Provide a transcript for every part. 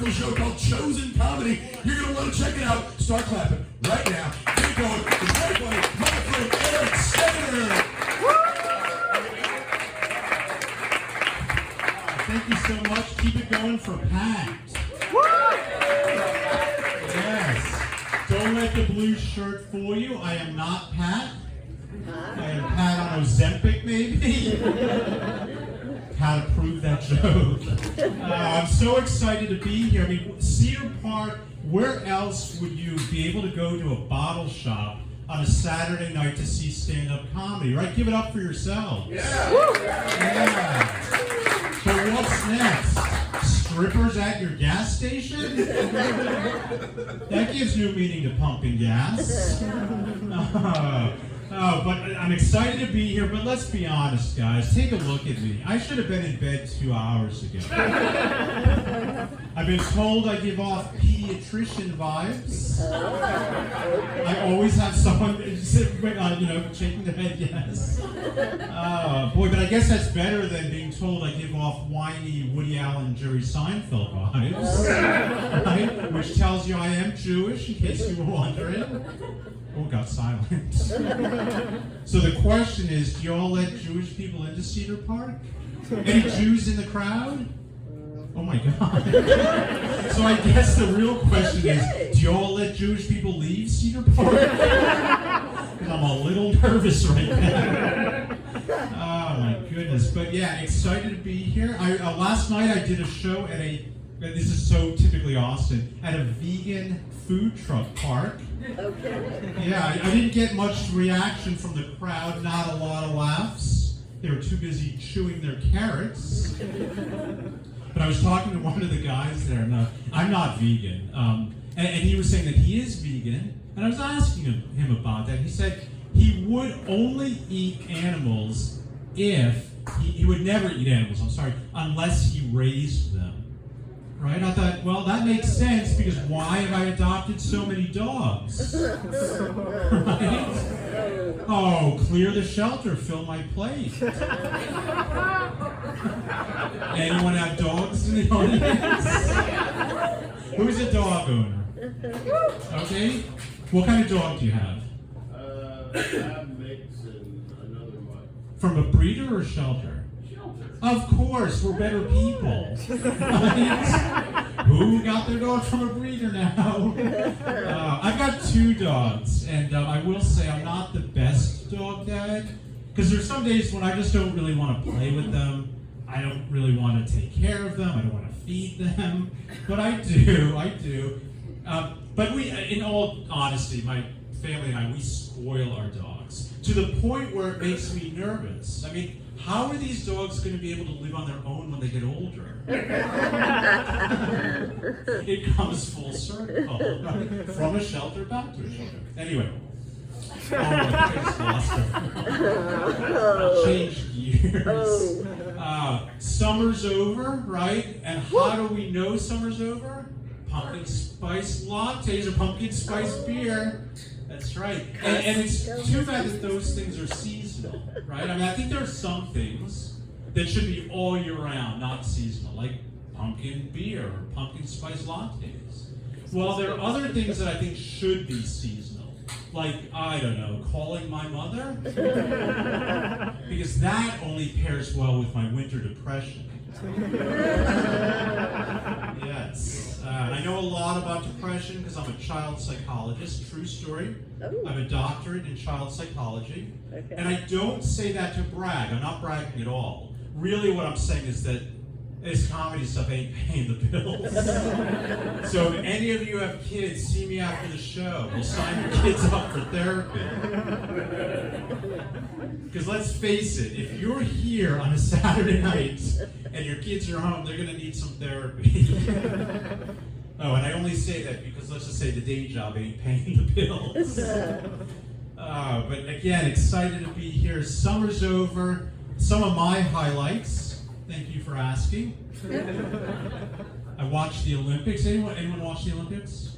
a show called Chosen Comedy. You're going to want to check it out. Start clapping right now. Get going. It's very funny. My friend Eric Senator. Thank you so much. Keep it going for Pat. Yes. Don't let the blue shirt fool you. I am not Pat. I am Pat on Ozempic, maybe. How to prove that joke. I'm so excited to be here. I mean, Cedar Park, where else would you be able to go to a bottle shop on a Saturday night to see stand-up comedy, right? Give it up for yourselves. Yeah. So what's next? Strippers at your gas station? That gives new meaning to pumping gas. But I'm excited to be here, but let's be honest, guys. Take a look at me. I should have been in bed 2 hours ago. I've been told I give off pediatrician vibes. I always have someone shaking their head yes. Boy, but I guess that's better than being told I give off whiny Woody Allen, Jerry Seinfeld vibes, right? Which tells you I am Jewish, in case you were wondering. Oh, it got silent. So the question is, do y'all let Jewish people into Cedar Park? Any Jews in the crowd? Oh my God. So I guess the real question is, do y'all let Jewish people leave Cedar Park? Because I'm a little nervous right now. Oh my goodness. But yeah, excited to be here. Last night I did a show at this is so typically Austin, at a vegan food truck park. Okay. Yeah, I didn't get much reaction from the crowd, not a lot of laughs. They were too busy chewing their carrots. But I was talking to one of the guys there, and I'm not vegan, and he was saying that he is vegan, and I was asking him about that. He said he would only eat animals if, he would never eat animals, unless he raised them. Right? I thought, well, that makes sense, because why have I adopted so many dogs? Right? Oh, clear the shelter, fill my plate. Anyone have dogs in the audience? Who's a dog owner? Okay. What kind of dog do you have? I have mix and another one. From a breeder or shelter? Of course, we're better people. Right? Who got their dog from a breeder now? I've got 2 dogs, and I will say I'm not the best dog dad, because there's some days when I just don't really want to play with them. I don't really want to take care of them. I don't want to feed them, but I do. But we, in all honesty, my family and I, we spoil our dogs to the point where it makes me nervous. I mean, how are these dogs going to be able to live on their own when they get older? It comes full circle, right? From a shelter back to a shelter. Anyway. Oh, I just lost her. I'll change gears. Summer's over, right? And how do we know summer's over? Pumpkin spice lattes or pumpkin spice beer. That's right. And it's too bad that those things are seasonal, right? I mean, I think there are some things that should be all year round, not seasonal, like pumpkin beer or pumpkin spice lattes. Well, there are other things that I think should be seasonal, like, I don't know, calling my mother, because that only pairs well with my winter depression. Yes. I know a lot about depression because I'm a child psychologist. True story. I have a doctorate in child psychology. Okay. And I don't say that to brag. I'm not bragging at all. Really what I'm saying is that this comedy stuff ain't paying the bills. So if any of you have kids, see me after the show. We'll sign your kids up for therapy. Because let's face it, if you're here on a Saturday night and your kids are home, they're going to need some therapy. Oh, and I only say that because let's just say the day job ain't paying the bills. But again, excited to be here. Summer's over. Some of my highlights. Thank you for asking. I watched the Olympics. Anyone watch the Olympics?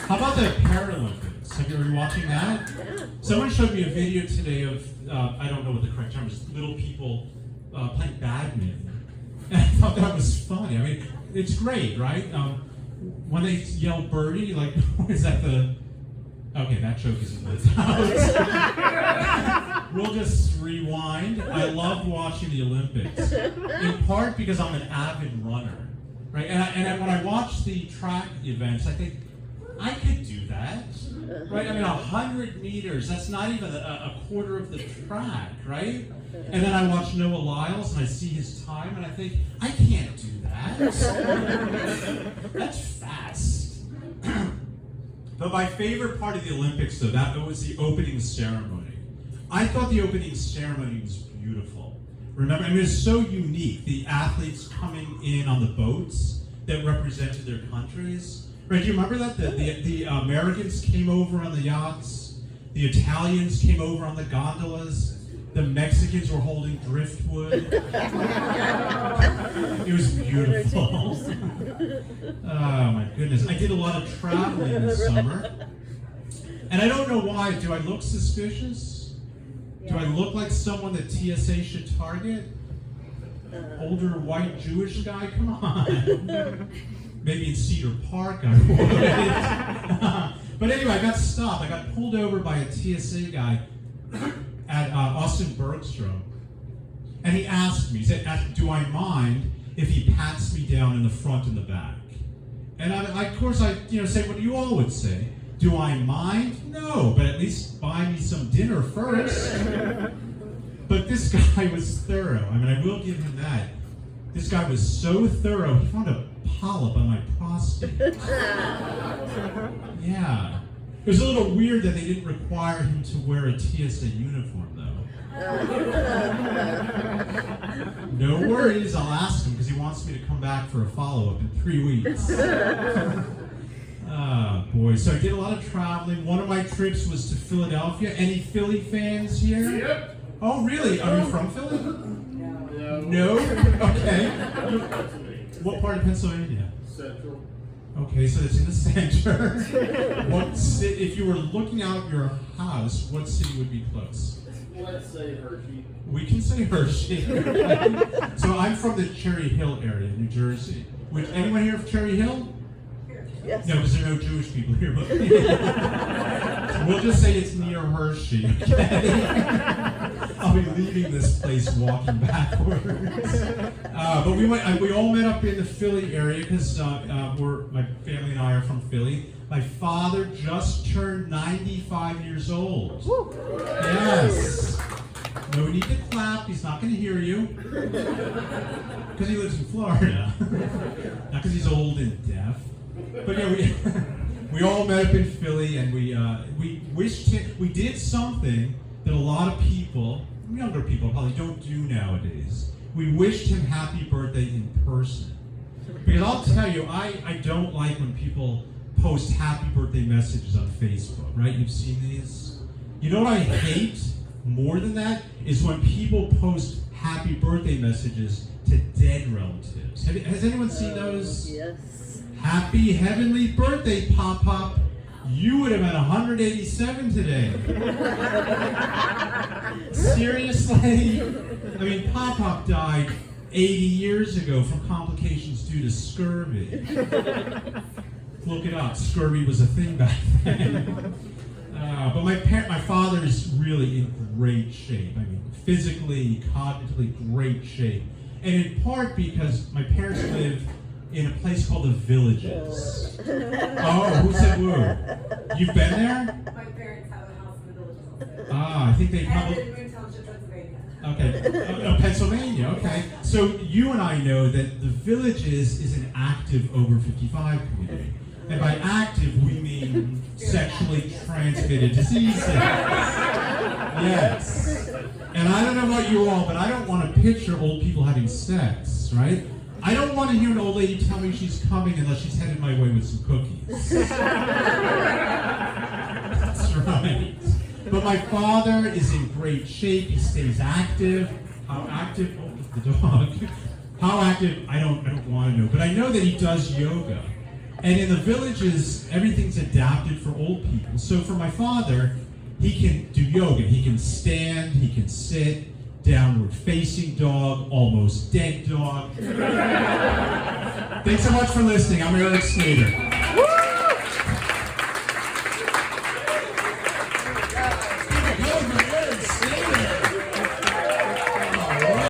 How about the Paralympics? Have you been watching that? Someone showed me a video today of, I don't know what the correct term is, little people playing badminton. And I thought that was funny. I mean, it's great, right? When they yell birdie, like, is that the... Okay, that joke isn't lived out. We'll just rewind. I love watching the Olympics, in part because I'm an avid runner, right? And when I watch the track events, I think, I could do that, right? I mean, 100 meters, that's not even a quarter of the track, right? And then I watch Noah Lyles and I see his time and I think, I can't do that. That's fast. But my favorite part of the Olympics, though, that was the opening ceremony. I thought the opening ceremony was beautiful. Remember, I mean, it's so unique. The athletes coming in on the boats that represented their countries. Right, do you remember that? The Americans came over on the yachts. The Italians came over on the gondolas. The Mexicans were holding driftwood. It was beautiful. Oh my goodness. I did a lot of traveling this summer. And I don't know why. Do I look suspicious? Do I look like someone that TSA should target? Older white Jewish guy? Come on. Maybe in Cedar Park I would. But anyway, I got stopped. I got pulled over by a TSA guy at Austin Bergstrom. And he asked me, he said, do I mind if he pats me down in the front and the back? And of course I say what you all would say. Do I mind? No, but at least buy me some dinner first. But this guy was thorough. I mean, I will give him that. This guy was so thorough, he found a polyp on my prostate. Yeah. It was a little weird that they didn't require him to wear a TSA uniform, though. No worries, I'll ask him because he wants me to come back for a follow-up in 3 weeks. Boy, so I did a lot of traveling. One of my trips was to Philadelphia. Any Philly fans here? Yep. Oh, really? Are you from Philly? No. Okay. What part of Pennsylvania? Central. Okay, so it's in the center. What city, if you were looking out your house, what city would be close? Let's say Hershey. We can say Hershey. So I'm from the Cherry Hill area, New Jersey. Anyone here from Cherry Hill? Yes. No, because there are no Jewish people here. But we'll just say it's near Hershey, okay? I'll be leaving this place walking backwards. But we all met up in the Philly area because my family and I are from Philly. My father just turned 95 years old. Woo. Yes. No need to clap. He's not going to hear you. Because he lives in Florida. Not because he's old and deaf. But yeah, we all met up in Philly, and we did something that a lot of people, younger people probably don't do nowadays. We wished him happy birthday in person. Because I'll tell you, I don't like when people post happy birthday messages on Facebook, right? You've seen these? You know what I hate more than that? Is when people post happy birthday messages to dead relatives. Has anyone seen those? Yes. Happy heavenly birthday, Pop-Pop. You would have been 187 today. Seriously? I mean, Pop-Pop died 80 years ago from complications due to scurvy. Look it up. Scurvy was a thing back then. But my father is really in great shape. I mean, physically, cognitively, great shape. And in part because my parents live in a place called the Villages. Oh, who said woo? You've been there? My parents have a house in the Villages also. Ah, I think they probably... And in Moon Township, Pennsylvania. Okay, Pennsylvania, okay. So you and I know that the Villages is an active over 55 community. And by active, we mean sexually transmitted diseases. Yes. And I don't know about you all, but I don't want to picture old people having sex, right? I don't want to hear an old lady tell me she's coming unless she's headed my way with some cookies. That's right. But my father is in great shape. He stays active. How active? Oh, the dog. How active? I don't want to know. But I know that he does yoga. And in the Villages, everything's adapted for old people. So for my father, he can do yoga. He can stand, he can sit, downward facing dog, almost dead dog. Thanks so much for listening. I'm Eric Snyder.